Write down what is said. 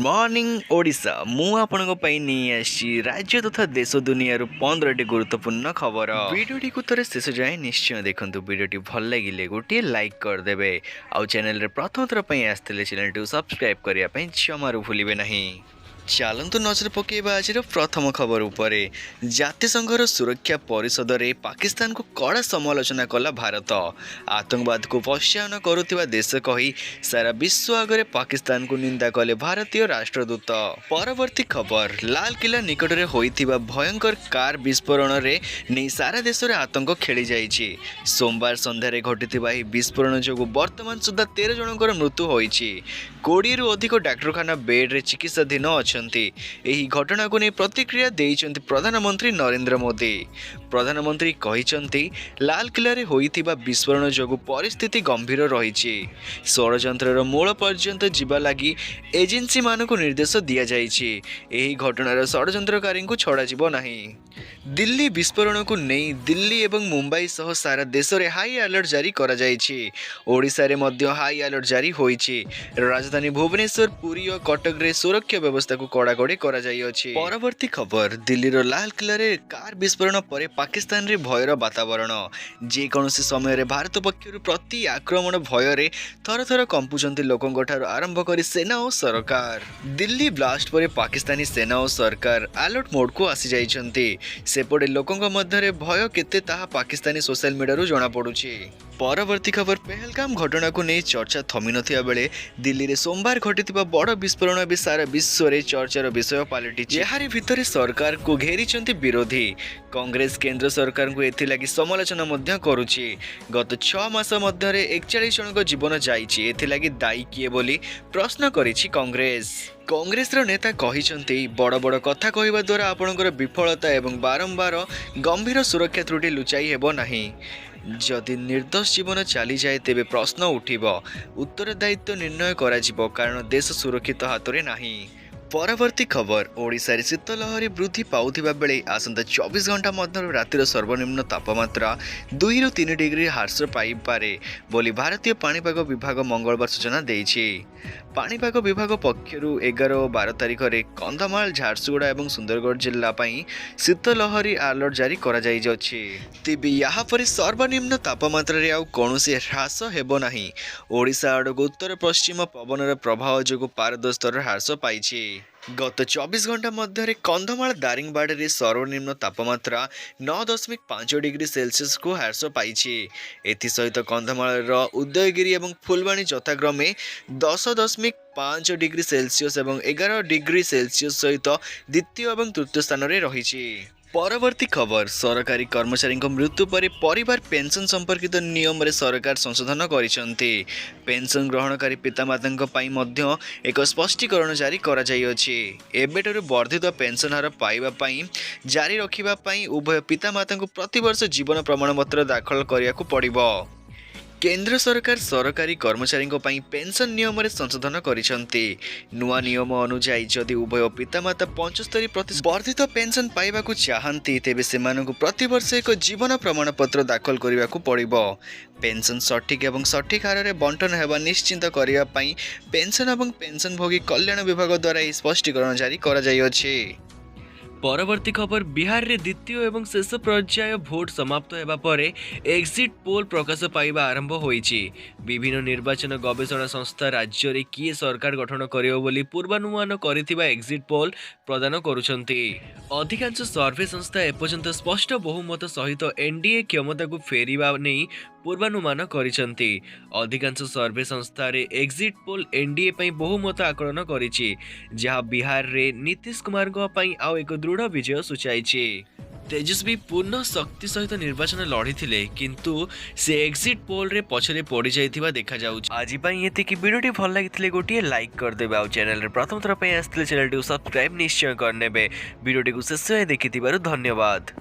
Morning Odisha मु आपनको पई नहीं आसी राज्य तथा देश दुनिया 15टी गुरुत्वपूर्ण खबर वीडियोटी को थोड़े शेष जाए निश्चय देखंतु वीडियोटी भल लगिले गोटे लाइक करदेवे आउ चैनल रे प्रथम थर पई आस्ते चैनल टू सब्सक्राइब करिया पई जमारू भूलिबे नहीं। चलतु नजर पकेबा आज प्रथम खबर उपरे। जातिसंघर सुरक्षा परिषद रे पाकिस्तान को कड़ा समालोचना कला भारत। आतंकवाद को प्रोत्साहन करुवा देश कही सारा विश्व आगे पाकिस्तान को निंदा कले भारतीय राष्ट्रदूत। परवर्ती खबर, लाल किला निकट में होइथिबा भयंकर कार विस्फोरण रे नहीं सारा देश में आतंक खेली जाइछि। सोमवार संध्यारे घटिथिबा एही विस्फोरण जोगु वर्तमान सुधा 13 जनकर मृत्यु होइछि। 20 रु अधिक डाक्तरखाना बेड रे चिकित्साधीन अछंती। एही घटना को नहीं प्रतिक्रिया देइछंती प्रधानमंत्री नरेंद्र मोदी। प्रधानमंत्री कहिछंती लाल किला रे होइथिबा विस्फोरण जोगु परिस्थिति गंभीर रहिछि। षड़यंत्रर मूल पर्यंत जिबा लागि एजेंसी मानकु निर्देश दिया जाइछि। एही घटनार षड़यंत्रकारी को छड़ा जिबो नाही। दिल्ली विस्फोरण को नहीं दिल्ली एवं मुंबई सह सारा देश में हाई अलर्ट जारी करा जाइछि। ओडिशा रे मध्य हाई अलर्ट जारी होइछि। राजधानी भुवनेश्वर, पुरी और कटक रे सुरक्षा व्यवस्था को कड़ाकड़ी करा जाई अछि। परवर्ती खबर, दिल्ली रो लाल किला रे कार विस्फोरण पर पाकिस्तान रे भयर वातावरण। जे कोनोसी समय रे भारत पक्षरु प्रति आक्रमण भय रे थर थर कंपुचंती लोकंक ठारो आरंभ करी सेना और सरकार। दिल्ली ब्लास्ट पर पाकिस्तानी सेना और सरकार अलर्ट मोड को आसी जाइछंती। सेपटे लोकंक मध्य भय केते ताहा पाकिस्तानी सोशल मीडिया जना पड़ुछि। परवर्ती खबर, पहलगाम घटना को नहीं चर्चा थमी नथिया बेले दिल्ली रे सोमवार घटिथिबा बड़ विस्फोरण भी सारा विश्व रे चर्चार विषय पलटिछि। एहारी भितरे सरकार को घेरिछंती विरोधी। कांग्रेस केंद्र सरकार को एथि लागि समालोचना मध्य करूछि। गत 6 मास मध्य 41 जनक जीवन जाइछि। एथि लागि दायी किए बोली प्रश्न करिछि कांग्रेस। कांग्रेस नेता कहिछंती बड़ बड़ कथा कहवा द्वारा आपणकर विफलता एवं बारंबार गंभीर सुरक्षा त्रुटि लुचाई हेबो नाही। जदि निर्दोष जीवन चली जाए तेबे प्रश्न उठिब, उत्तरदायित्व निर्णय करा कारण देश सुरक्षित हाथ में नाही। परवर्ती खबर, ओडिशा रे शीतलहरी वृद्धि पाउथिबा बेले आसंता 24 घंटा मध्य रातिर सर्वनिम्न तापमात्रा 2 रु 3 डिग्री ह्रास पाई पारे बोली भारतीय पाणीपाग विभाग मंगलवार सूचना देइछि। पाणीपाग विभाग पक्षरु 11 और 12 तारिख रे कंधमाल, झारसुगुड़ा और सुंदरगढ़ जिला पई शीतलहरी अलर्ट जारी करा जाई अछि। तेबे यहाँ पर सर्वनिम्न तापमात्रा रे आउ कोनोसी ह्रास हेबो नाही। ओडिशा आडको उत्तर पश्चिम पवनर प्रभाव जोगु पारद स्तर ह्रास पाइछि। गत 24 घंटा मध्य कंधमाल, दारिंगबाड़ी रे सर्वनिम्न तापमात्रा 9.5 डिग्री सेल्सियस को ह्रास पाइछि। एथिसहित कंधमाल उदयगिरी और फुलबाणी यथाक्रमे 10.5 डिग्री सेल्सियस और 11 डिग्री सेल्सियस सहित द्वितीय और तृतीय स्थान में रही। परवर्ती खबर, सरकारी कर्मचारी मृत्यु पर परिवार पेंशन संपर्कित नियम रे सरकार संशोधन करिसंती। पेंशन ग्रहणकारी पितामाता पई मध्य एक स्पष्टीकरण जारी करा जाई अछि। एबेटरु वर्धित पेंशन हार पाइबा पई जारी रखिबा पई उभय पितामाता को प्रतिवर्ष जीवन प्रमाणपत्र दाखल करिया को पड़िबो। केंद्र सरकार सरकारी कर्मचारी पेंशन नियम रे संशोधन करिसंती। नुआ नियम अनुसार जदि उभय पितामाता 75% वर्धित पेंशन पाइबा को चाहती तेबे सेमानकु प्रतिवर्ष एक जीवन प्रमाणपत्र दाखल करिबा को पड़िबो। पेंशन सठिक एवं सठिक हार में बंटन हेबा निश्चिंत करिबा पई पेंशन एवं पेंशनभोगी कल्याण विभाग द्वारा स्पष्टीकरण जारी करा जाई अछि। परवर्ती खबर, बिहार रे द्वितीय एवं शेष पर्याय भोट समाप्त हेबा परे एक्जिट पोल प्रकाश पाइबा आरंभ होइछि। विभिन्न निर्वाचन गवेषणा संस्था राज्य रे किए सरकार गठन करियो बोली पूर्वानुमान करिथिबा एक्जिट पोल प्रदान करुछंती। अधिकांश सर्वे संस्था एपर्यंत स्पष्ट बहुमत सहित एनडीए क्षमता को फेरिबा नहीं पूर्वानुमान करिसंती। अधिकांश सर्वे संस्था रे एक्जिट पोल एनडीए पई बहुमत आकलन करिछि, जहां बिहार रे नीतीश कुमार को पई आउ एक दृढ़ विजय सूचाइछि। तेजस्वी पूर्ण शक्ति सहित निर्वाचन लड़ीथिले किंतु से एक्जिट पोल रे पछरे पड़ी जाइथिबा देखा जाउछि। आज पई एति कि वीडियोटी भल लागिथिले गोटिए लाइक कर देबे आ चैनल रे प्रथम थर पई आस्थिले चैनल टू सब्सक्राइब निश्चय करनेबे। वीडियोटी को शेष देखिथिबारु धन्यवाद।